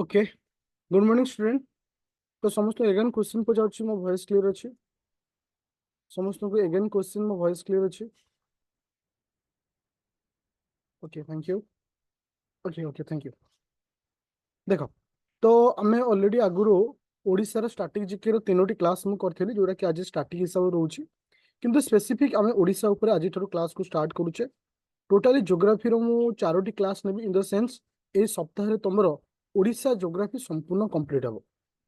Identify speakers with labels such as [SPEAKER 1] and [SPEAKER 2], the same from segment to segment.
[SPEAKER 1] Okay. Good morning student. तो समस्त eigen question पचार मो वॉइस क्लियर अच्छी समस्त को एगेन क्वेश्चन मो वॉइस क्लियर अच्छी। Okay thank you. Okay okay thank you. देख तो आम ऑलरेडी आगुरी ओडिशार स्टैटिक जीके तीनोटी क्लास मुझे करी जोटा कि आज स्टैटिक हिसाब से रोचे किंतु स्पेसिफिक आम ओडिशा उपर आज क्लास को स्टार्ट करुचे। टोटाली जोग्राफी मु चारोटी क्लास नेबी इन द सेंस ए सप्ताह तुमर ओडिशा जोग्राफी संपूर्ण कंप्लीट हम।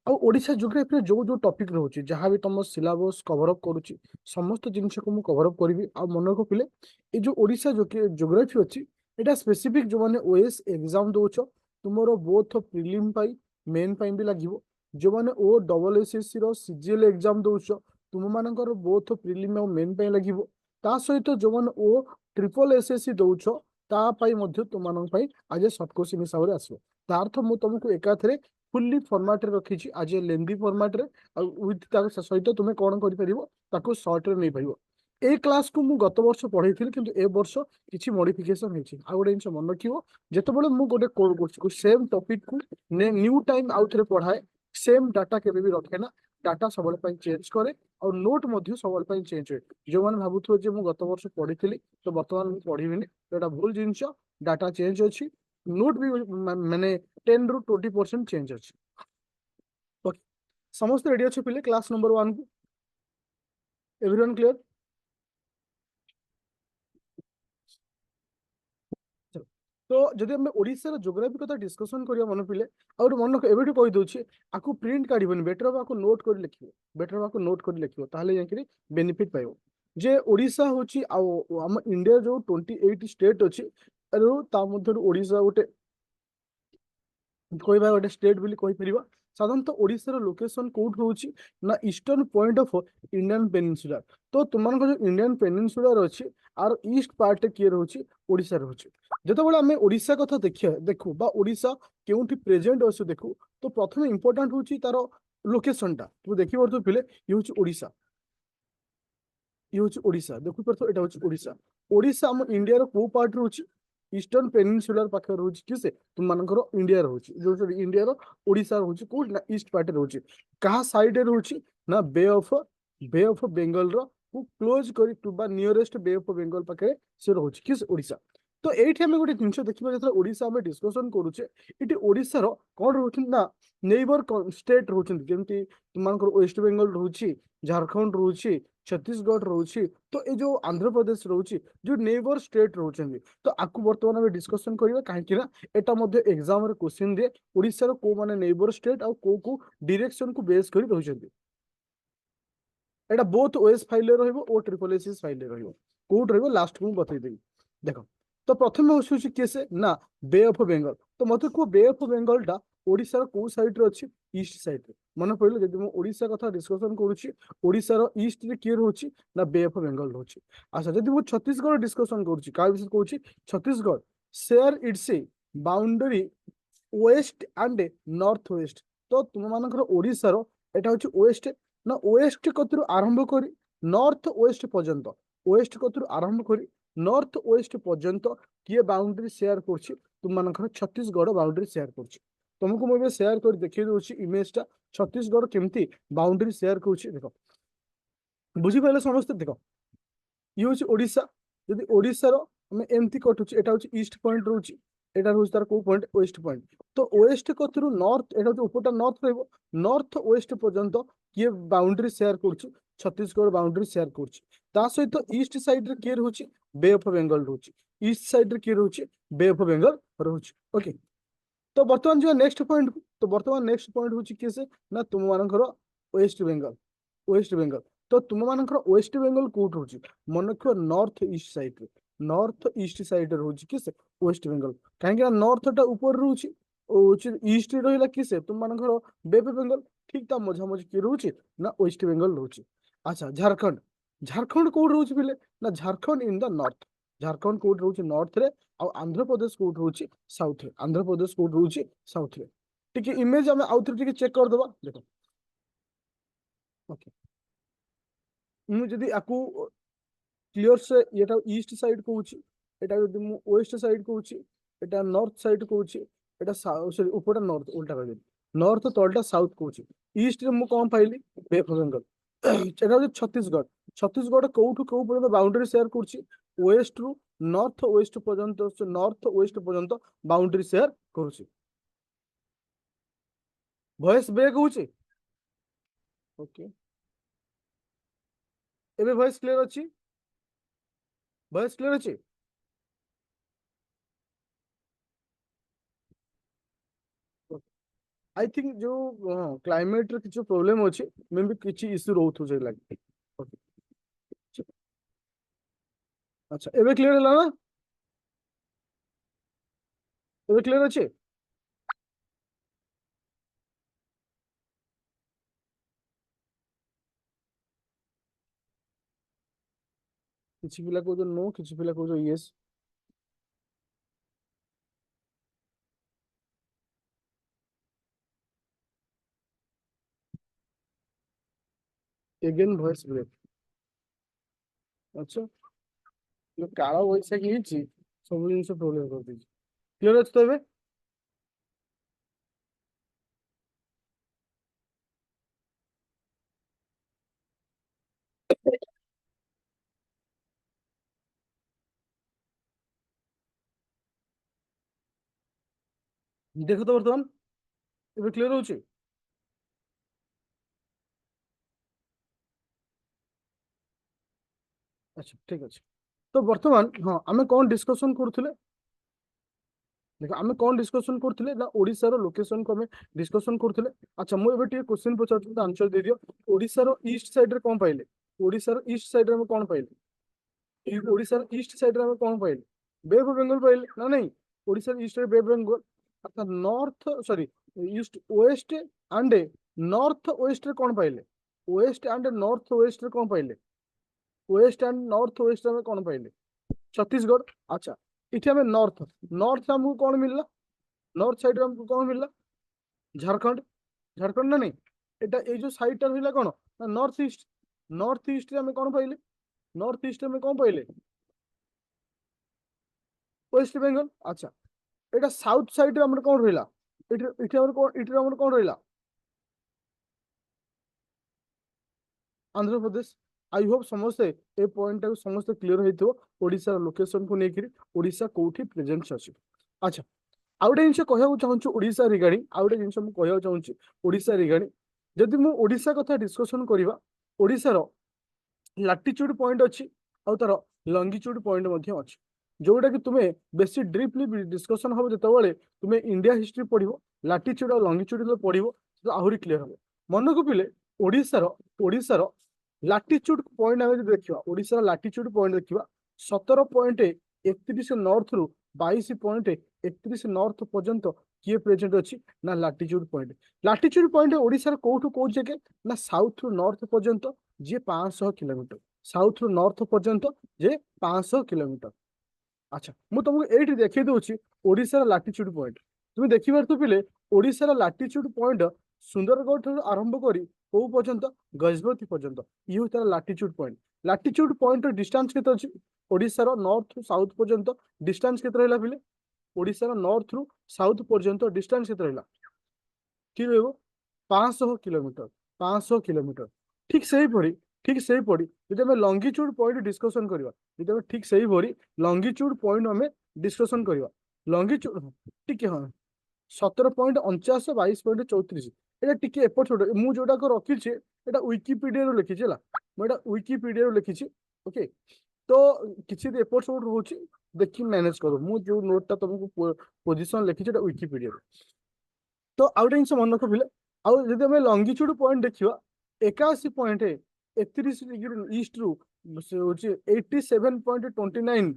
[SPEAKER 1] ଆଉ ଓଡ଼ିଶା ଜିଓଗ୍ରାଫିରେ ଯୋଉ ଟପିକ୍ ରହୁଛି ଯାହା ବି ତମ ସିଲାବସ୍ କଭର ଅପ୍ କରୁଛି ସମସ୍ତ ଜିନିଷକୁ ମୁଁ କଭର ଅପ୍ କରିବି। ଆଉ ମନେ ରଖିଲେ ଏ ଯୋଉ ଓଡ଼ିଶା ଜିଓଗ୍ରାଫି ଅଛି ଏଇଟା ସ୍ପେସିଫିକ୍ ଯୋଉମାନେ ଓଏସ୍ ଏକ୍ଜାମ୍ ଦଉଛ ତୁମର ବୋଥ ପ୍ରିଲିମ୍ ପାଇଁ ମେନ୍ ପାଇଁ ବି ଲାଗିବ। ଯୋଉମାନେ ଓ ଡବଲ ଏସ୍ଏସ୍ସି ର ସିଜିଏଲ୍ ଏକ୍ଜାମ୍ ଦଉଛ ତୁମମାନଙ୍କର ବୋଥ ପ୍ରିଲିମ୍ ଆଉ ମେନ୍ ପାଇଁ ଲାଗିବ। ତା ସହିତ ଯୋଉମାନେ ଓ ଟ୍ରିପଲ ଏସ୍ଏସ୍ସି ଦଉଛ ତା ପାଇଁ ମଧ୍ୟ ତୁମମାନଙ୍କ ପାଇଁ ଆଜି ସର୍ଟ କୋଶ୍ଚିନ୍ ହିସାବରେ ଆସିବ। ତା ଅର୍ଥ ମୁଁ ତମକୁ ଏକାଥରେ फुल्ली फॉर्मेट रे रखी आज लेंदी फॉर्मेट रे विथ सहित तुम्हें कौन कर सर्ट रे नहीं पार। ए क्लास को मु गत वर्ष पढ़ाई किंतु ए वर्ष किसी मॉडिफिकेशन होती आ गोटे जिन मन रखियो जितेबाला मुझे गोटे सेम टॉपिक को न्यू टाइम आउ थे पढ़ाए सेम डाटा केवे भी रखे ना डाटा सब चेंज करे और नोट सब चेंज हुए। जो मैंने भावुए जो मुझे गत वर्ष पढ़ी तो बर्तमान पढ़ी तो भूल जिनस डाटा चेंज अच्छी नोट भी माने 10 ରୁ 20% चेंज अच्छी। ओके समस्त रेडी अच्छे पिले क्लास नंबर 1 को एवरीवन क्लियर। तो जदि आम ओडिशार जोग्राफी कथा डिस्कसन करिया मन पिले और मन एबेठु कहि दउछि आकु प्रिंट काढिबनि बेटर बाकु नोट कर लिखिबो बेटर बाकु नोट कर लिखिबो ताले जाकि बेनिफिट पाइबो। जे ओडिशा होछि आ हम इंडिया जो 28 स्टेट अछि अरु ता मध्यरु ओडिशा गोटे कहवा गोटे स्टेट बोली कहि परिबा। साधारणतः ओडिशार लोकेशन कोउठ होउछि ना eastern point of Indian peninsula. तो तुमनको जो इंडियन पेनिनसुला अछि आर ईस्ट पार्ट किए रहउछि ओडिशा रहउछि। जेतेबेले आमे ओडिशा कथा देखु बा ओडिशा केउंठी प्रेजेंट अछि देखु तो प्रथम इंपोर्टेंट होउछि तार लोकेशन टा तू देखि परथु पिले इ होउछि ओडिशा इ होउछि ओडिशा देखु परथु एटा होउछि ओडिशा। ओडिशा हम इंडिया रो को पार्ट रहउछि ईस्टर्न पेनिनसुलर पाखे रहउछि किसे तुम मानकर इंडिया रहउछि जो इंडिया रो ओडिशा रहउछि को ना ईस्ट पार्ट रहउछि कहा साइड रे रहउछि ना बे ऑफ बेंगल रो को क्लोज करी टू बा नियरेस्ट बे ऑफ बेंगल पाखे से रहउछि किस ओडिशा। तो एठी हमें गोटे जिनिस देखिबा जतरा ओडिशा हमें डिस्कशन करूचे इटी ओडिशा रो कोन रहउछि ना नेबर स्टेट रहउछि जेमति तुम मानकर वेस्ट बेंगल रहउछि झारखंड रहउछि छत्तीसगढ़ रहउछि तो ए जो आंध्र प्रदेश रहउछि जो नेबर स्टेट रहउछन्ति तो आकु वर्तमान में डिस्कशन करिबा काहे कि ना एटा मध्ये एग्जाम रे क्वेश्चन दे ओडिशा रो को माने नेबर स्टेट आ को डायरेक्शन को बेस करी रहउछन्ति एटा बोथ ओएस फाइल रे रहइबो ओ ट्रिपल एसएस फाइल रे रहइबो कोड रहइबो लास्ट को बतै देबी। देखो तो प्रथम होउछि केसे ना बे ऑफ बेंगल तो मते को बे ऑफ बेंगल टा ओडिशा रो को साइड रे अछि ईस्ट साइड रे मन पइलो जदि मो ओडिशा कथा डिस्कशन करूछि ओडिशा रो ईस्ट रे कियर होछि ना बे ऑफ बेंगल होछि। अच्छा जदि मो छत्तीसगढ़ डिस्कशन करूछि का विषय कहूछि Chhattisgarh share its boundary west and north west तो तुम मानकर ओडिशा रो एटा होछि वेस्ट ना वेस्ट कतरु आरंभ करी नॉर्थ वेस्ट पर्यंत वेस्ट कतरु आरंभ करी नॉर्थ वेस्ट पर्यंत किए बाउंड्री शेयर करछि तुम मानकर छत्तीसगढ़ बाउंड्री शेयर करछि। तुमको मुझे शेयर कर देखि दोछि इमेज टा छत्तीसगढ़ केमती बाउंड्री शेयर करछि देखो बुझी पाइले समस्त देखो ये हूँ ओडिशा जदि ओडिशार आम एमती कटुचे एटा हूँ ईस्ट पॉइंट रोचे एटा हूँ तार को पॉइंट वेस्ट पॉइंट तो वेस्ट कथरू नॉर्थ एटा ऊपर नॉर्थ रहिबो नॉर्थ वेस्ट पर्यंत किए बाउंड्री शेयर करछि छत्तीसगढ़ बाउंड्री शेयर करछि ता सहित ईस्ट साइड रे किए रहउछि बे ऑफ बेंगल रहउछि ईस्ट साइड रे किए रहउछि बे ऑफ बेंगल रहउछि। ओके तो वर्तमान जो नेक्स्ट पॉइंट तो वर्तमान नेक्स्ट पॉइंट होछि किसे ना तुम मानकर वेस्ट बेंगल तो तुम मानकर वेस्ट बेंगल कोट होछि मन रखियो नॉर्थ ईस्ट साइड रहउछि किसे वेस्ट बेंगल काहे नॉर्थ टा ऊपर रहउछि ईस्ट रहिला किसे तुम मानकर बे ऑफ बेंगल ठीक ता मझा मझी कि रहउछि ना वेस्ट बेंगल रहउछि। अच्छा झारखंड कोड रहउछि बिले ना Jharkhand in the north Jharkhand कोड रहउछि नॉर्थ रे आ आंध्र प्रदेश कोड रहउछि साउथ रे आंध्र प्रदेश कोड रहउछि साउथ रे टिके इमेज हम आउथरे टिके चेक कर दबा देखो। ओके मु जदी आकू क्लियर से एटा ईस्ट साइड कहूछि एटा जदी मु वेस्ट साइड कहूछि एटा नॉर्थ साइड कहूछि এটা সরি উপরটা নর্থ, উল্টা করে নর্ଥ ତଳଟା ସାଉଥ କହୁଛି। ଇଷ୍ଟରେ ମୁଁ କଣ ପାଇଲି? ବେ ଅଫ୍ ବେଙ୍ଗଲ। এটা হচ্ছে ছত্তিশগড়। ছত্তিশগড় কোଉଠୁ କୋଉ পর্যন্ত বাউন্ডারি শেয়ার করছি? ওয়েস্ট রু নর্থ ওয়েস্ট পর্যন্ত, নর্থ ওয়েস্ট পর্যন্ত বাউন্ডারি শেয়ার করছি। ভয়েস ব্রেক হଉଛି? ওকে, ଏବେ ଭଏସ କ୍ଲିୟର ଅଛି? ଭଏସ କ୍ଲିୟର ଅଛି? आई थिंक जो क्लाइमेट रे किसी प्रोब्लेम अच्छे, मे भी किसी इश्यू रोथ से लगे। अच्छा एबे क्लियर है ना? एबे क्लियर अच्छे? किसी पिला को नो, किसी पिला को यस। Eigen voice break. अच्छा जो काला वैशाखी ହେଇଛି ସବୁ ଜିନିଷ ପ୍ରୋବ୍ଲେମ କରିଦେଇଛି। କ୍ଲିୟର ଅଛି ତ ଏବେ? ଦେଖ ତ ବର୍ତ୍ତମାନ ଏବେ କ୍ଲିୟର ହଉଛି? ଆଚ୍ଛା ଠିକ ଅଛି। ତ ବର୍ତ୍ତମାନ ହଁ ଆମେ କଣ ଡିସ୍କସନ କରୁଥିଲେ? ଦେଖ ଆମେ କଣ ଡିସ୍କସନ କରୁଥିଲେ ନା ଓଡିଶାର ଲୋକେସନ କୁ ଆମେ ଡିସ୍କସନ କରୁଥିଲେ। ଆଚ୍ଛା ମୁଁ ଏବେ ଟିକେ କ୍ୱେଶ୍ଚନ ପଚାରୁଛି, ଆନ୍ସର ଦେଇଦିଅ। ଓଡିଶାର ଇଷ୍ଟ ସାଇଡ ରେ କଣ ପାଇଲେ? ଓଡିଶାର ଇଷ୍ଟ ସାଇଡ ରେ ଆମେ କଣ ପାଇଲେ? ଓଡିଶାର ଇଷ୍ଟ ସାଇଡ ରେ ଆମେ କଣ ପାଇଲେ? ବେ ଅଫ ବେଙ୍ଗଲ ପାଇଲେ ନା ନାଇଁ? ଓଡିଶାର ଇଷ୍ଟ ରେ ବେ ଅଫ ବେଙ୍ଗଲ। ଅର୍ଥାৎ north sorry east west and north west ରେ କଣ ପାଇଲେ? ୱେଷ୍ଟ ଆଣ୍ଡ ନର୍ଥ ୱେଷ୍ଟ ରେ କଣ ପାଇଲେ? ୱେଷ୍ଟ ଆଣ୍ଡ ନର୍ଥ ୱେଷ୍ଟ ରେ ଆମେ କଣ ପାଇଲେ? ଛତିଶଗଡ଼। ଆଚ୍ଛା ଏଠି ଆମେ ନର୍ଥ, ନର୍ଥ ଆମକୁ କଣ ମିଳିଲା? ନର୍ଥ ସାଇଡ ରେ ଆମକୁ କଣ ମିଳିଲା? ଝାଡଖଣ୍ଡ। ଝାଡଖଣ୍ଡ ନା ନାଇଁ? ଏଟା ଏଇ ଯୋଉ ସାଇଡ ଟା ରହିଲା କଣ ନା ନର୍ଥ ଇଷ୍ଟ। ନର୍ଥ ଇଷ୍ଟ ରେ ଆମେ କଣ ପାଇଲେ? ନର୍ଥ ଇଷ୍ଟ ରେ ଆମେ କଣ ପାଇଲେ? ওয়েস্ট বেঙ্গল। আচ্ছা এটা সাউথ সাইডে আমরা কোন রহিলা? এটি এটি আমরা কোন, এটি আমরা কোন রহিলা? आंध्रप्रदेश। आई होप समस्ते ए पॉइंट टाକୁ ସମସ୍ତେ କ୍ଲିୟର ହେଇଥିବ ଓଡିଶାର ଲୋକେସନ କୁ ନେଇକିରି ଓଡିଶା କୋଉଠି ପ୍ରେଜେନ୍ସ ଅଛି। ଆଚ୍ଛା ଆଉ ଗୋଟେ ଜିନିଷ କହିବାକୁ ଚାହୁଁଛି ଓଡିଶା ରିଗାର୍ଡିଂ, ଆଉ ଗୋଟେ ଜିନିଷ ମୁଁ କହିବାକୁ ଚାହୁଁଛି ଓଡିଶା ରିଗାର୍ଡିଂ। ଯଦି ମୁଁ ଓଡିଶା କଥା ଡିସ୍କସନ କରିବା, ଓଡିଶାର ଲାଟିଚ୍ୟୁଡ ପଏଣ୍ଟ ଅଛି ଆଉ ତାର ଲଙ୍ଗିଚ୍ୟୁଡ ପଏଣ୍ଟ ମଧ୍ୟ ଅଛି। ଯୋଉଟା କି ତୁମେ ବେଶୀ ଡିପଲି ଡିସ୍କସନ ହବ ଯେତେବେଳେ ତୁମେ ଇଣ୍ଡିଆ ହିଷ୍ଟ୍ରି ପଢିବ, ଲାଟିଚ୍ୟୁଡ ଆଉ ଲଙ୍ଗିଚ୍ୟୁଡ ପଢିବ ତ ଆହୁରି କ୍ଲିୟର ହବ। ମନେ ରଖିଲେ ଓଡିଶାର ଓଡିଶାର ଲାଟିଚ୍ୟୁଡ ପଏଣ୍ଟ ଆମେ ଯଦି ଦେଖିବା, ଓଡିଶାର ଲାଟିଚ୍ୟୁଡ ପଏଣ୍ଟ ଦେଖିବା 17.31 ନର୍ଥ ରୁ 22.31 ନର୍ଥ ପର୍ଯ୍ୟନ୍ତ କିଏ ପ୍ରେଜେଣ୍ଟ ଅଛି ନା ଲାଟିଚ୍ୟୁଡ ପଏଣ୍ଟ। ଲାଟିଚ୍ୟୁଡ ପଏଣ୍ଟ ଓଡିଶାର କୋଉଠୁ କୋଉ ଜାଗା ନା ସାଉଥ ରୁ ନର୍ଥ ପର୍ଯ୍ୟନ୍ତ ଯିଏ 500 କିଲୋମିଟର। ସାଉଥ ରୁ ନର୍ଥ ପର୍ଯ୍ୟନ୍ତ ଯେ 500 କିଲୋମିଟର। ଆଚ୍ଛା ମୁଁ ତମକୁ ଏଇଠି ଦେଖେଇ ଦଉଛି ଓଡିଶାର ଲାଟିଚ୍ୟୁଡ ପଏଣ୍ଟ। তুমি ଦେଖିପାରୁଥିବ ଓଡିଶାର ଲାଟିଚ୍ୟୁଡ ପଏଣ୍ଟ ସୁନ୍ଦରଗଡ଼ ଠାରୁ ଆରମ୍ଭ କରି କୋଉ ପର୍ଯ୍ୟନ୍ତ? ଗଜପତି ପର୍ଯ୍ୟନ୍ତ। ଇଏ ହଉଛି ତାର ଲାଟିଚ୍ୟୁଡ ପଏଣ୍ଟ। ଲାଟିଚ୍ୟୁଡ ପଏଣ୍ଟ ଡିଷ୍ଟାନ୍ସ କେତେ ଅଛି? ଓଡିଶାର ନର୍ଥ ରୁ ସାଉଥ ପର୍ଯ୍ୟନ୍ତ ଡିଷ୍ଟାନ୍ସ କେତେ ରହିଲା ପିଲେ? ଓଡିଶାର ନର୍ଥ ରୁ ସାଉଥ ପର୍ଯ୍ୟନ୍ତ ଡିଷ୍ଟାନ୍ସ କେତେ ରହିଲା? কি ରହିବ? 500 କିଲୋମିଟର। 500 କିଲୋମିଟର। ଠିକ ସେଇପରି, ଠିକ ସେଇପରି ଯଦି ଆମେ ଲଙ୍ଗିଚ୍ୟୁଡ ପଏଣ୍ଟ ଡିସ୍କସନ କରିବା, ଯଦି ଆମେ ଠିକ ସେଇପରି ଲଙ୍ଗିଚ୍ୟୁଡ ପଏଣ୍ଟ ଆମେ ଡିସ୍କସନ କରିବା, ଲଙ୍ଗିଚ୍ୟୁଡ ଟିକେ ହଁ 17.49 22.34 এটা ଟିକେ ଏପଟ ଛୋଟ। ମୁଁ ଯୋଉଟାକୁ ରଖିଛି এটা ୱିକିପିଡିଆରୁ ଲେଖିଛି ହେଲା, ମୁଁ ଏଟା ୱିକିପିଡିଆରୁ ଲେଖିଛି। ଓକେ ତ କିଛି ଯଦି ଏପଟ ସେପଟ ରହୁଛି ଦେଖି ମ୍ୟାନେଜ କର। ମୁଁ ଯୋଉ ନୋଟଟା ତମକୁ ପୋଜିସନ ଲେଖିଛି ଏଟା ୱିକିପିଡିଆରୁ। ତ ଆଉ ଗୋଟେ ଜିନିଷ ମନେ ରଖିଲେ, ଆଉ ଯଦି ଆମେ ଲଙ୍ଗିଚ୍ୟୁଡ ପଏଣ୍ଟ ଦେଖିବା 81.31 ଇଷ୍ଟ ରୁ ସେ ହଉଛି 87.29।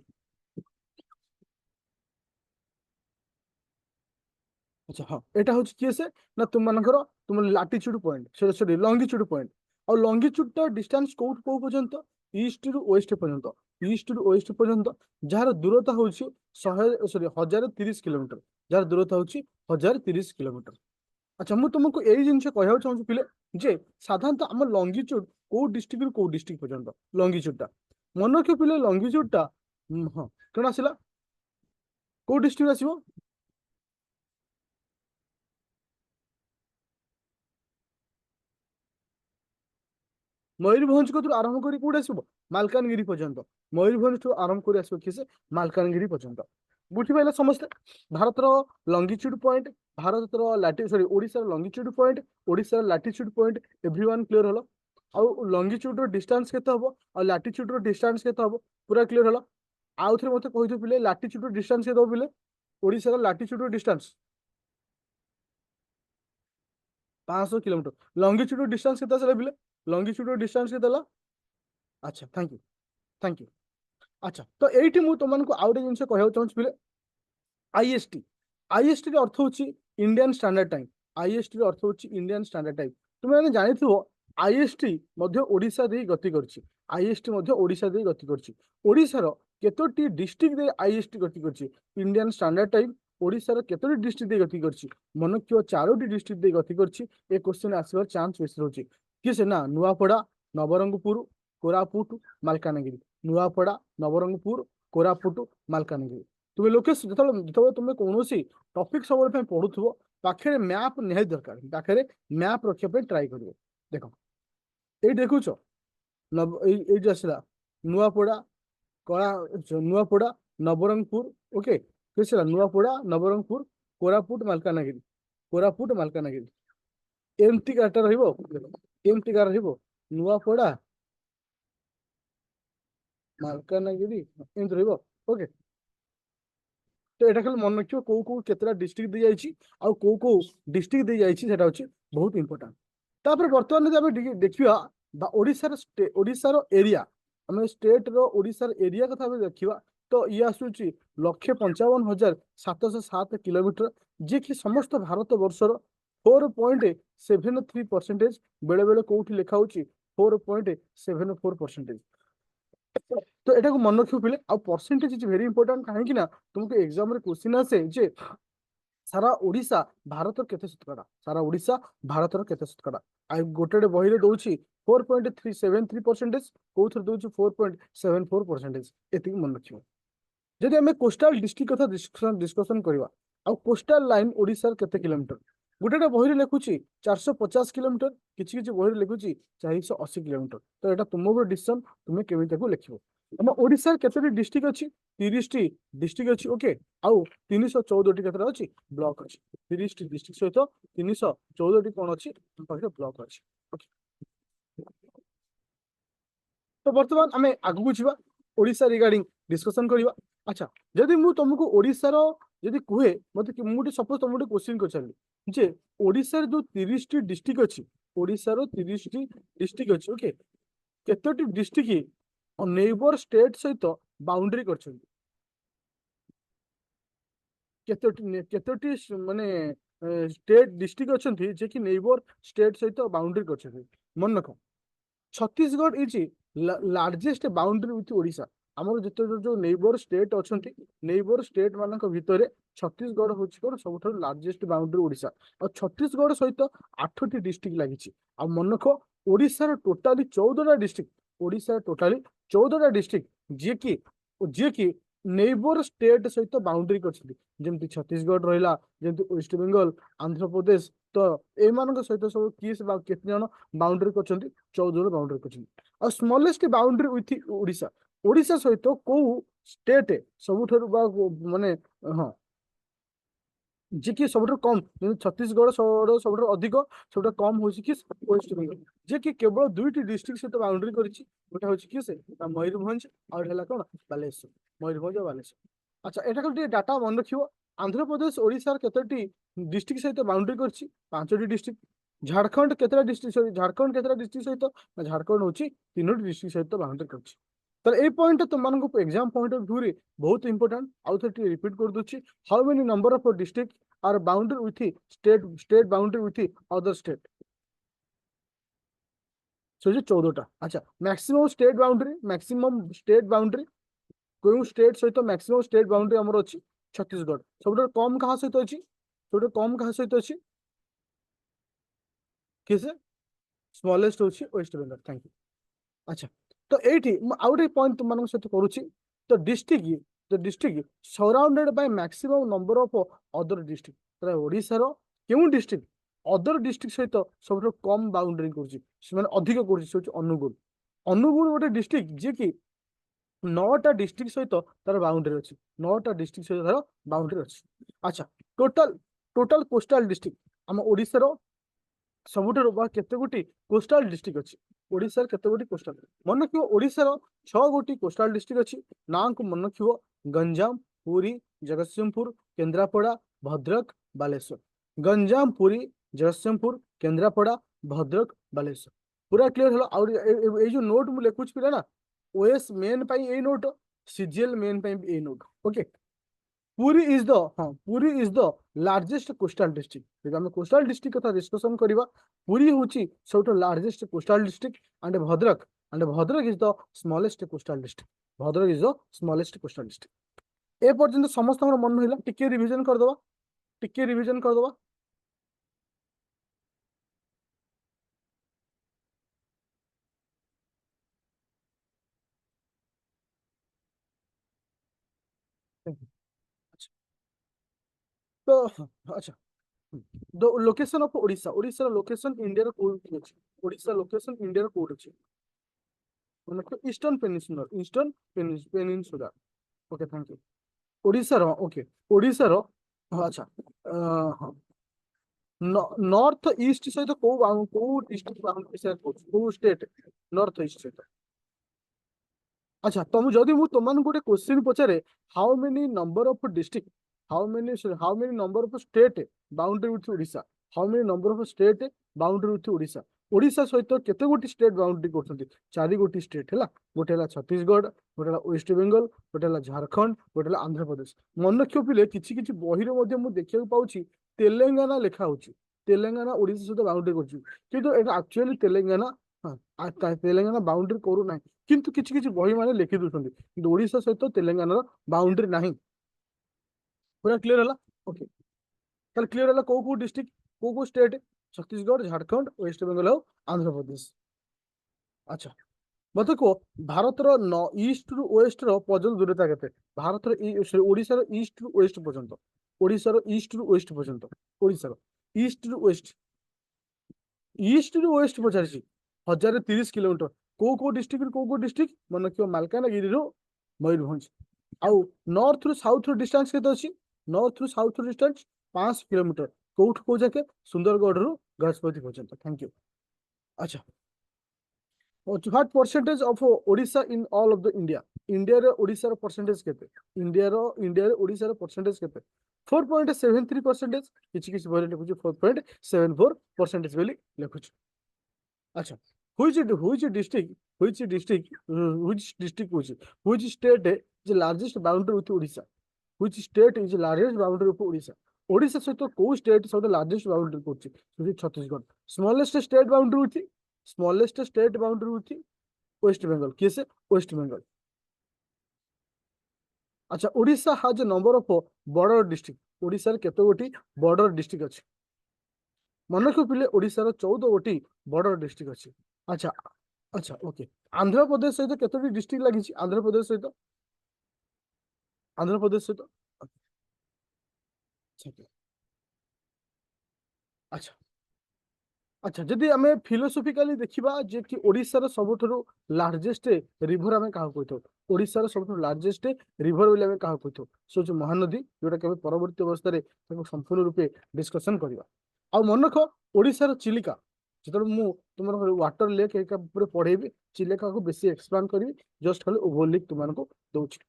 [SPEAKER 1] আচ্ছা হ্যাঁ এটা হচ্ছে কি আছে না তুমମାନଙ୍କର ତୁମ ଲାଟିଚ୍ୟୁଡ ପଏଣ୍ଟ, ସରି ସରି ଲଙ୍ଗିଚ୍ୟୁଡ ପଏଣ୍ଟ। ଆଉ ଲଙ୍ଗିଚ୍ୟୁଡ ଟା ଡିଷ୍ଟାନ୍ସ କୋଉଠୁ କୋଉ ପର୍ଯ୍ୟନ୍ତ? ଇଷ୍ଟ ରୁ ୱେଷ୍ଟ ପର୍ଯ୍ୟନ୍ତ। ଇଷ୍ଟ ରୁ ୱେଷ୍ଟ ପର୍ଯ୍ୟନ୍ତ ଯାହାର ଦୂରତା ହଉଛି 1030 କିଲୋମିଟର। ଯାହାର ଦୂରତା ହଉଛି 1030 କିଲୋମିଟର। ଆଚ୍ଛା ମୁଁ ତୁମକୁ ଏଇ ଜିନିଷ କହିବାକୁ ଚାହୁଁଛି ପିଲେ ଯେ ସାଧାରଣତଃ ଆମ ଲଙ୍ଗିଚ୍ୟୁଡ କୋଉ ଡିଷ୍ଟ୍ରିକ୍ଟ ରୁ କୋଉ ଡିଷ୍ଟ୍ରିକ୍ଟ ପର୍ଯ୍ୟନ୍ତ ଲଙ୍ଗିଚ୍ୟୁଡ ଟା ମନେ ରଖିବ ପିଲେ। ଲଙ୍ଗିଚ୍ୟୁଡ ଟା ହଁ କଣ ଆସିଲା? କୋଉ ଡିଷ୍ଟ୍ରିକ୍ଟ ଆସିବ? मयूरभंज को आरंभ करी कौट आसब मालकानगिरी पर्यंत मयूरभंज ठू आरंभ कर आसो किसे मालकानगिरी पर्यंत बुझिपारे समस्ते भारतर लंगिट्यूड पॉइंट भारतर लाटी सॉरी ओडिशार लंगिट्यूड पॉइंट ओडिशार latitude point everyone clear hello आउ लंगिट्यूड रो डिस्टेंस केते हबो आ लाटिट्यूड रो डिस्टेंस केते हबो पूरा क्लियर हलो आउ थरे मते कहि दो पिले लाटिट्यूड रो डिस्टेंस केते हबो पिले ओडिशार लाटिट्यूड रो डिस्टेंस 500 किलोमीटर लंगिट्यूड रो डिस्टेंस केते आसले पिले लंगिट्यूड रो डिस्टेंस केते हला अच्छा थैंक यू अच्छा तो एठी मु तुमनको आउटे जिंस कहया चाहूँ पिले आईएसटी आईएसटी रे अर्थ होची इंडियन स्टैंडर्ड टाइम आईएसटी रे अर्थ होची इंडियन स्टैंडर्ड टाइम तुमे माने जानिथिबो आईएसटी मध्य ओडिशा दे गति करछि आईएसटी मध्य ओडिशा दे गति करछि ओडिशा रो केतोटी डिस्ट्रिक्ट दे आईएसटी गति करछि इंडियन स्टैंडर्ड टाइम ओडिशा रो केतोटी डिस्ट्रिक्ट दे गति करछि मन कियो चारोटी डिस्ट्रिक्ट दे गति करछि ए क्वेश्चन आसीबार चांस बेसी रहछि किसे ना नुआपड़ा नवरंगपुर कोरापुट मालकानगिरी नुआपड़ा नवरंगपुर कोरापुट मालकानगिरी तुम लोकेश जो तुम कौन टपिक सब पढ़ुव पाखे मैप निहाती दरकार पाखे मैप रखा ट्राए कर देख ये देखुच ये आसला नुआपड़ा कला नुआपड़ा नवरंगपुर ओके किसला नुआपड़ा नवरंगपुर कोरापुट मालकानगिरी एमती गाटा एमती गार नुआपड़ा मालकानगिरी एमती ओके तो यहाँ खाली मन रखियो कौ केतरा डिस्ट्रिक्ट दी जाइए आउ कौ डिस्ट्रिक्ट दी जाइए बहुत इंपोर्टेंट तापर बर्तमान जब देखा ओडिशार एरिया आम स्टेट रो ओडिशार एरिया कथा देखा तो ये आसूची 1,55,707 किलोमीटर जी कि समस्त भारत वर्षर 4.73% बेले बेले कौटी लिखा 4.74%। तो एटा को मन रखियो पिले आ परसेंटेज इज वेरी इंपोर्टेंट कहीं ना तुमको एग्जाम रे क्वेश्चन आसे जे सारा ओडिशा भारत केते शतकड़ा सारा ओडिशा भारत केते शतकड़ा आ गोटे बही रे दउची 4.373% कोथर दउची 4.74% एति मन रखियो जदि हमें कोस्टल डिस्ट्रिक्ट कथा डिस्कशन करबा आ कोस्टल लाइन ओडिशा केते किलोमीटर गोटे बही रे लिखुची 450 किलोमीटर किछि किछि बही रे लिखुची 480 किलोमीटर तो एटा तुम डिसीजन तुमे केमी ताको लिखिबो हम ओडिशा केतोटी डिस्ट्रिक्ट अछि 30 टी डिस्ट्रिक्ट अछि ओके आउ 314 टी केतरा अछि ब्लॉक अछि 30 टी डिस्ट्रिक्ट सहित 314 टी कोन अछि पाखे ब्लॉक अछि ओके तो वर्तमान हमें आगु छिबा ओडिशा रिगार्डिंग डिस्कशन करिवा अच्छा जदि मु तुमको ओडिशा रो जदि कुहे मते मुटे सपोज तुमको क्वेश्चन करछली जे ओडिशा रो जो 30 टी डिस्ट्रिक्ट अछि ओडिशा रो 30 टी डिस्ट्रिक्ट अछि ओके केतोटी डिस्ट्रिक्ट नेबर स्टेट सहित बाउंड्री करछन केतोटी माने स्टेट डिस्ट्रिक्ट अछंती जे कि नेबर स्टेट सहित बाउंड्री करछन मन रख Chhattisgarh is largest boundary with Odisha हमर जते जो नेबर स्टेट अछंती नेबर स्टेट मानक भितरे छत्तीसगढ़ होछि कोन सबठो लार्जेस्ट बाउंड्री ओडिशा और छत्तीसगढ़ सहित 8 टी डिस्ट्रिक्ट लागिछि आ मन रख ओडिशा रो टोटली 14 टा डिस्ट्रिक्ट ओडिशा टोटली 14 टा डिस्ट्रिक्ट जे कि नेबर स्टेट सहित बाउंड्री करछथि जेमति छत्तीसगढ़ रहिला जेमति वेस्ट बेंगल आंध्र प्रदेश तो ए मानक सहित सब किस बा केते जण बाउंड्री करछथि 14 बाउंड्री करछथि और smallest boundary with Odisha Odisha सहित को स्टेट सबुठारु बा माने हां जे कि सबुठारु कम छत्तीसगढ़ सबुठारु अधिक सबुठारु कम होछि कि वेस्ट बेंगल जे कि केवल दुईटी डिस्ट्रिक्ट सहित बाउंड्री करिछि गोटा होछि कि से मयूरभंज और हला कोन बालेश्वर मयूरभंज और बालेश्वर अच्छा एटा को डाटा मन रखियो आंध्र प्रदेश ओडिशा केतोटी डिस्ट्रिक्ट सहित बाउंड्री करछि 5टी डिस्ट्रिक्ट झारखंड केतरा डिस्ट्रिक्ट सहित झारखंड केतरा डिस्ट्रिक्ट सहित झारखंड होछि 3टी डिस्ट्रिक्ट सहित बाउंड्री करछि तो ए पॉइंट तुमको एग्जाम पॉइंट ऑफ व्यू रे बहुत इंपोर्टेंट आउ थे रिपीट कर दूची how many number of district are boundary with state boundary with other state so 14टा अच्छा मैक्सिमम स्टेट बाउंड्री कोई स्टेट सहित मैक्सिमम स्टेट बाउंड्री हमर अछि छत्तीसगढ़ सबटा कम कहा सहित अछि सबटा कम कहा सहित अछि किसे स्मॉलेस्ट होछि वेस्ट बेंगल थैंक यू अच्छा तो एठी आउटे पॉइंट तुम मानक सहित करूची तो district surrounded by maximum number of other district तो ओडिसा रो केउ डिस्ट्रिक्ट अदर डिस्ट्रिक्ट सहित सब कम बाउंड्री करूची ସେମାନେ ଅଧିକ କରୁଛି ସେ ହଉଛି ଅନୁଗୁଳ। ଅନୁଗୁଳ ଗୋଟେ ଡିଷ୍ଟ୍ରିକ୍ଟ ଯିଏ କି 9ଟା ଡିଷ୍ଟ୍ରିକ୍ଟ ସହିତ ତାର ବାଉଣ୍ଡରୀ ଅଛି। 9ଟା ଡିଷ୍ଟ୍ରିକ୍ଟ ସହିତ ତାର ବାଉଣ୍ଡରୀ ଅଛି। ଆଚ୍ଛା, ଟୋଟାଲ ଟୋଟାଲ କୋଷ୍ଟାଲ ଡିଷ୍ଟ୍ରିକ୍ଟ ଆମ ଓଡ଼ିଶାର ସବୁଠାରୁ ବା କେତେ ଗୋଟି କୋଷ୍ଟାଲ ଡିଷ୍ଟ୍ରିକ୍ଟ ଅଛି? ଓଡ଼ିଶାର କେତେ ଗୋଟି କୋଷ୍ଟାଲ? ମନେ ରଖିବ ଓଡ଼ିଶାର 6 ଗୋଟି କୋଷ୍ଟାଲ ଡିଷ୍ଟ୍ରିକ୍ଟ ଅଛି। ନାଁକୁ ମନେ ରଖିବ, ଗଞ୍ଜାମ, ପୁରୀ, ଜଗତସିଂହପୁର, କେନ୍ଦ୍ରାପଡ଼ା, ଭଦ୍ରକ, ବାଲେଶ୍ୱର। ଗଞ୍ଜାମ, ପୁରୀ, ଜଗତସିଂହପୁର, କେନ୍ଦ୍ରାପଡ଼ା, ଭଦ୍ରକ, ବାଲେଶ୍ୱର। ପୁରା କ୍ଲିୟର ହେଲା? ଆଉ ଏଇ ଯୋଉ ନୋଟ ମୁଁ ଲେଖୁଛି ପିଲା ନା, ଓଏସ୍ ମେନ୍ ପାଇଁ ଏଇ ନୋଟ, ସିଜିଏଲ ମେନ୍ ପାଇଁ ବି ଏଇ note. Okay, Puri is the हाँ Puri is the largest coastal district. जब हम कोस्टल डिस्ट्रिक्ट कथा डिस्कशन करबा, पुरी होची सबटो largest coastal district and Bhadrak is the smallest coastal district. Bhadrak is the smallest coastal district. ए पर्यंत समस्त हमर मन रहिला, टिके रिवीजन कर दबा, टिके रिवीजन कर दबा। अच्छा, तो अच्छा, the location of Odisha, Odisha location India रो कोड अछि? ओडिशा लोकेशन इंडिया रो कोड अछि मतलब eastern peninsular, eastern peninsular. Okay, thank you. Odisha रो ओके, ओडिशा रो अच्छा, हाँ, नॉर्थ ईस्ट सहित को डिस्ट्रिक्ट बाउंड्री शेयर करूछ, को स्टेट नॉर्थ ईस्ट सहित? अच्छा, तुम जदि मु तुमन गोटे क्वेश्चन पचारे, how many number of district, how many number of state boundary with Odisha, how many number of state boundary with Odisha? Odisha सहित केते गोटी स्टेट बाउंड्री करछंती? 4 गोटी स्टेट हैला। गोटे हैला छत्तीसगढ़, गोटे हैला वेस्ट बंगाल, गोटे हैला झारखंड, गोटे हैला आंध्र प्रदेश। मन रखियो पिले, किछि किछि बही रे मध्ये मु देखिया पाउची तेलंगाना लेखा होची, तेलंगाना ओडिशा सहित बाउंड्री करछु, किंतु एटा एक्चुअली तेलंगाना, हाँ, तेलंगाना बाउंड्री करू नाही, किंतु किछि किछि बही माने लिखि दउछंती, किंतु ओडिशा सहित तेलंगाना बाउंड्री नाही। पूरा क्लियर होला? ओके, ताले क्लियर होला को डिस्ट्रिक्ट, को स्टेट? छत्तीसगढ़, झारखंड, वेस्ट बंगाल और आंध्र प्रदेश। अच्छा, मत को भारतर ईस्ट रु वेस्ट पर्यंत दूरता केते? भारतर ओडिशा रो ईस्ट रु वेस्ट पर्यंत, ओडिशा रो ईस्ट रु वेस्ट पर्यंत, ओडिशा रो ईस्ट रु वेस्ट, ईस्ट रु वेस्ट पचारिछि 1030 किलोमीटर। को डिस्ट्रिक्ट को डिस्ट्रिक्ट मन रखियो, मालकानगिरी रो मयूरभंज। आउ नॉर्थ रु साउथ रो डिस्टेंस केते अछि? नॉर्थ रु साउथ रो डिस्टेंस 5 किलोमीटर। कोउठ को जाके? सुंदरगढ़ रु गजपति पर्यंत। Thank you. अच्छा, what percentage of Odisha in all of the India? India रे ओडिशा रो परसेंटेज केते? इंडिया रे ओडिशा रो परसेंटेज केते? 4.73%। किछि किछि बोले लिखुछि 4.74% बोली लिखुछि। अच्छा, which district, which district which state is the largest boundary with Odisha? Which state is the largest boundary with Odisha? Odisha सहित को स्टेट सब लार्जेस्ट बाउंड्री करछि? Chhattisgarh. Smallest state boundary with West Bengal, किसे? वेस्ट बंगाल। अच्छा, Odisha has a number of border district, Odisha रे केते गोटी border district अछि? मन रखियो पिले, ओडिशा रो 14 गोटी बॉर्डर डिस्ट्रिक्ट अछि। अच्छा, अच्छा, ओके। आंध्र प्रदेश सहित केतोटी डिस्ट्रिक्ट लागिछि? आंध्र प्रदेश सहित, आंध्र प्रदेश सहित, अच्छा, अच्छा, जदि आमे फिलोसॉफिकली देखिबा जे कि ओडिसा रो सबठरो लार्जेस्ट रिवर आमे काहा कहतो? ओडिसा रो सबठरो लार्जेस्ट रिवर बोले आमे काहा कहतो? सो जो महानदी, जोटा के परवर्ती अवस्था रे ताको संपूर्ण रूपे डिस्कशन करिबा। आ मन रख, ओडिसा रो चिलिका, जेतरो मु तुमर वाटर लेक एका पूरे पढेबी, चिलिका को बेसी एक्सप्लेन करबी, जस्ट खाली ओवरलिक तुमन को दउछि।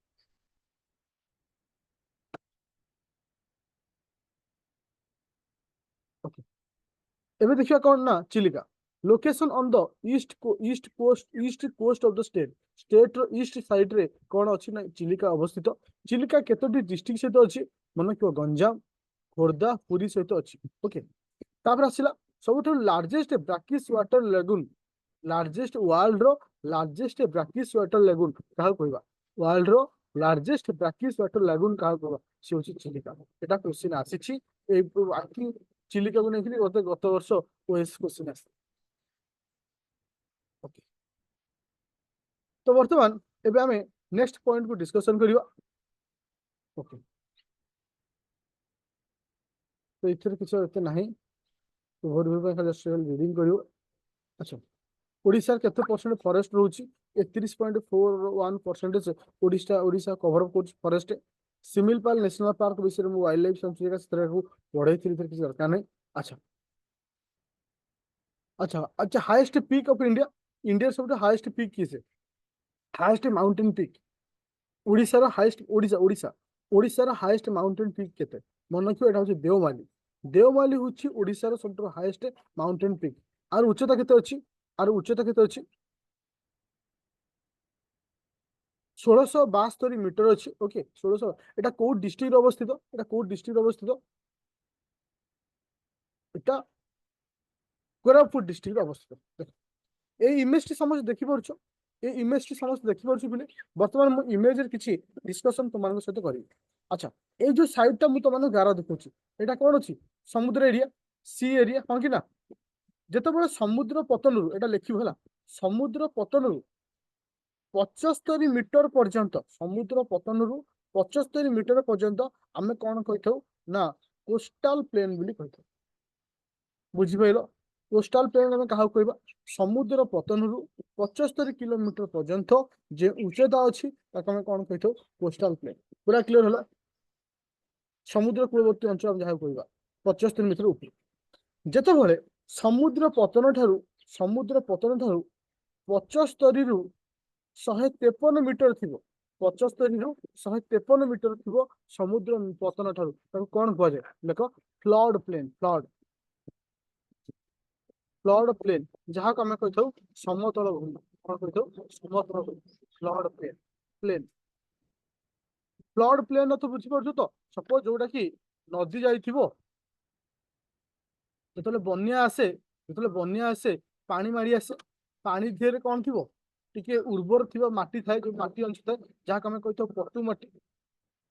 [SPEAKER 1] ओके, एबे देखिया कोन ना Chilika location on the east coast of the state. State रो ईस्ट साइड रे कोन अछि ना चिलिका अवस्थित। चिलिका केतोटी डिस्ट्रिक्ट सहित अछि? मन को गंजाम, खोर्धा, पुरी सहित अछि। ओके, तापर आसिला सबठो largest brackish water lagoon, largest world रो लार्जेस्ट ब्राकिश वाटर लेगुन काहा कहबा? वर्ल्ड रो लार्जेस्ट ब्राकिश वाटर लेगुन काहा कहबा? से होछि चिलिका। एटा क्वेश्चन आसीछि ए आकि चिलिका को नेखिली गत गत वर्ष ओएस क्वेश्चन आसी। ओके, तो वर्तमान एबे हमें नेक्स्ट पॉइंट को डिस्कशन करिवा। ओके, तो इथर किछ एते नाही, तो भोर भोर खाली रीडिंग करियो। अच्छा, ओडिशा केते परसेंट फॉरेस्ट रहउची 31.41% ओडिशा कवर अप कर फॉरेस्ट। सिमिलपाल नेशनल पार्क विषय में वाइल्ड लाइफ सेंचुरी का क्षेत्र को पढ़ाई थी किसी दरकार नहीं। अच्छा अच्छा अच्छा highest peak of India, India सब हाईएस्ट पीक किस है, हाईएस्ट माउंटेन पीक ओडिशा रो हाईएस्ट ओडिशा ओडिशा ओडिशा रो हाईएस्ट माउंटेन पीक केते मन रखियो एटा होची देवमाली। देवमाली होची ओडिशा रो सबसे हाईएस्ट माउंटेन पीक। आर उच्चता केते अछि, आर उच्चता केते अछि 1672 मीटर अछि। ओके 1600 एटा को डिस्ट्रिक्ट अवस्थित, एटा को डिस्ट्रिक्ट अवस्थित, एटा कोरापुट डिस्ट्रिक्ट अवस्थित। ए इमेज टी समझ देखि परछो, ए इमेज टी समझ देखि परछो बिले वर्तमान मो इमेज रे किछि डिस्कशन तुमान सहित करी। अच्छा ए जो साइड टा मु तुमान गारा देखुछि एटा कोन अछि, समुद्र एरिया, सी एरिया कोन कि ना। जेते बळे समुद्र पतनरु एटा लेखिबो हला, समुद्र पतनरु 75 मीटर पर्यंत, समुद्र पतनरु 75 मीटर पर्यंत आमे कोन कहिथौ ना कोस्टल प्लेन बोली कहिथौ। बुझि पाइलो, कोस्टल प्लेन आमे काहा कहबा, समुद्र पतनरु 75 किलोमीटर पर्यंत जे उच्चता अछि ताके आमे कोन कहिथौ कोस्टल प्लेन। पूरा क्लियर होला, समुद्र कूलवर्ती अंचल जहा कहबा 75 मीटर ऊपर। जेते बळे समुद्र पतन ठारू, समुद्र पतन ठारू 75 रु 153 मीटर थिबो, 75 रु 153 मीटर थिबो समुद्र पतन ठारू ताको कोन कहै जाय देखो flood plain. Flood flood plain जहाँ को आमे कहथौ समतल भूमि, कोन कहथौ समतल भूमि, flood plain. Plain flood plain तो बुझी परछु तो, सपोज जोटा कि नदी जाइथिबो जेतले बन्या आसे, जेतले बन्या आसे पानी मारी आसे, पानी ढेर कोन थिबो टिके उर्वर थिबो माटी थाए, जो माटी अंश थाए जहाँ को आमे कहथौ पटु माटी,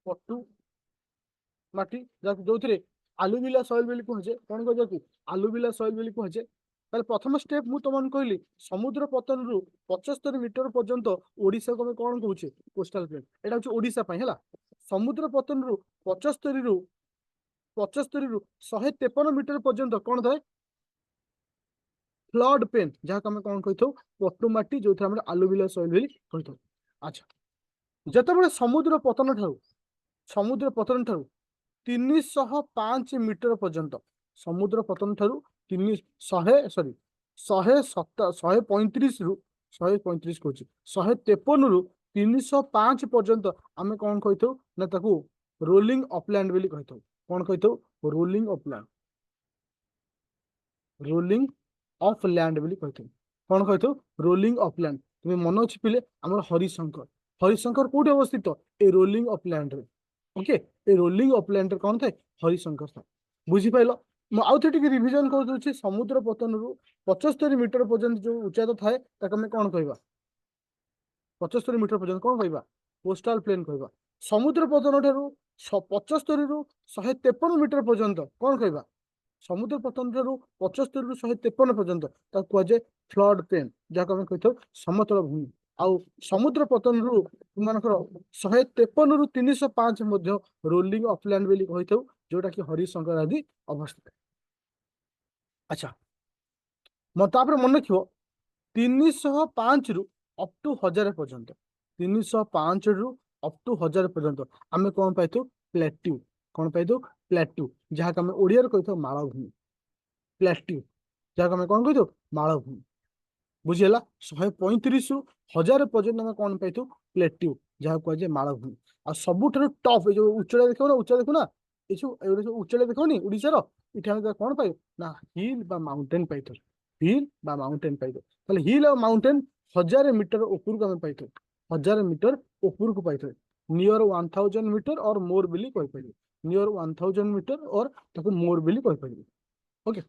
[SPEAKER 1] पटु माटी जोथिरे आलुविला सॉइल बोली कहे, कौन कह कि आलुविला सॉइल बोली कहे। ताले प्रथम स्टेप मु तुमन कहली समुद्र पतन रु 75 मीटर पर्यंत ओडिसा को कौन कहूचे कोस्टल प्लेन, एटा होची ओडिसा पई हला। समुद्र पतन रु 75 रु 153 मीटर पर्यंत कौन थाए फ्लड प्लेन, जहाँ को कौन कहिथौ पटु माटी जो थे आलुविला सॉइल बोली कहिथौ। अच्छा जेतेबेले समुद्र पतन ठारू 305 मीटर पर्यंत, समुद्र पतन ठारू 135 रु 135 कहूँ 153 रु 305 पर्यंत आमे कौन कहिथौ ना ताकू रोलिंग अपलैंड बोली कहिथौ। कौन कहिथौ rolling upland, rolling of land बोली कहिथौ। कौन कहिथौ रोलिंग अपलैंड। तुम्हें मन अछि पिले हमर हरिशंकर, हरिशंकर कोठी अवस्थित ए रोलिंग अपलैंड रे। ओके ए रोलिंग अपलैंड रे कौन थाए हरिशंकर थाए। बुझी पाइलो, मु आउ थे टिके रिवीजन कर दउछि समुद्र पतन रु 75 मीटर पर्यंत जो उच्चता थाए ताके हम कौन कहबा 75 मीटर पर्यंत कौन कहबा कोस्टल प्लेन कहबा। समुद्र पतन ठारू 75 रु 153 मीटर पर्यंत कौन कहबा समुद्र पतन ठारू 75 रु 153 पर्यंत ताको कह जे फ्लड प्लेन, जाको हम कहथौ समतल भूमि। आउ समुद्र पतन रु मानकर 153 रु 305 मध्य रोलिंग अपलैंड बोली कहिथौ, जोटा कि हरिशंकर आदि अवस्थित। अच्छा तापर मन रखियो 305 रु अप टू 1000 पर्यंत, 305 रु अप टू 1000 पर्यंत आमे कौन पाइथौ प्लेट्यू। कौन पाइथौ प्लेट्यू, जहाँ आमे ओडिया रे कहिथौ मालभूमि। प्लेट्यू जहाँ आमे कौन कहिथौ मालभूमि। बुझिला 135 रु 1000 पर्यंत आमे कौन पाइथौ प्लेट्यू, जहाँ कह जे मालभूमि। आ सबुठारु टॉप ए जो उच्चता देखो ना, उच्चता देखो ना ए जो उच्चता देखोनी ओडिसा रो इठा हम कौन पाइ ना हिल बा माउंटेन पाइथौ, हिल बा माउंटेन पाइथौ। ताले हिल और माउंटेन 1000 मीटर ऊपर को आमे पाइथौ, 1000 मीटर ऊपर को पाइथौ। नियर 1000 मीटर और मोर बिली कहि पाइबे, नियर 1000 मीटर और ताको मोर बिली कहि पाइबे। ओके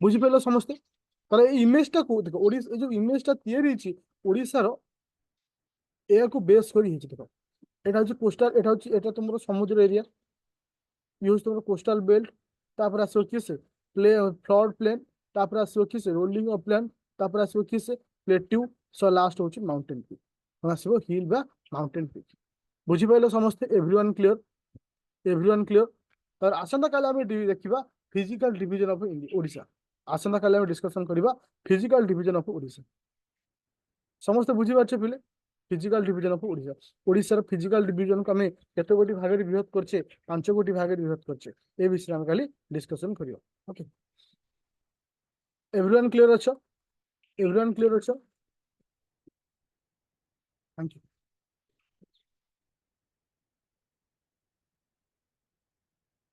[SPEAKER 1] बुझि पेलो समस्ते। ताले ए इमेज टा को देखो ओडिसा जो इमेज टा तयारी छि ओडिसा रो ए को बेस करी हिछि। देखो एटा होछि कोस्टल, एटा होछि एटा तुमरो समुद्र एरिया, यूज तुमरो कोस्टल बेल्ट, तापर आसो किस प्ले फ्लड प्लेन, तापर आसो किस रोलिंग अपलैंड, तापर आसो किस प्लेट्यू, सो लास्ट होछि माउंटेन पीक, आसो हिल बा माउंटेन पीक। बुझि पाइलो समस्ते, एवरीवन क्लियर, एवरीवन क्लियर। तर आसंता काले आमे देखिबा physical division of India Odisha. आसंता काले आमे डिस्कशन करिबा फिजिकल डिवीजन ऑफ ओडिसा। समस्त बुझी पारछे पिले physical division of Odisha Odisha physical division को हमें केते गोटी भाग में विभक्त करछे 5 गोटी भाग में विभक्त करछे ए विषय हम खाली डिस्कशन करियो ओके एवरीवन क्लियर अछ एवरीवन क्लियर अछ थैंक यू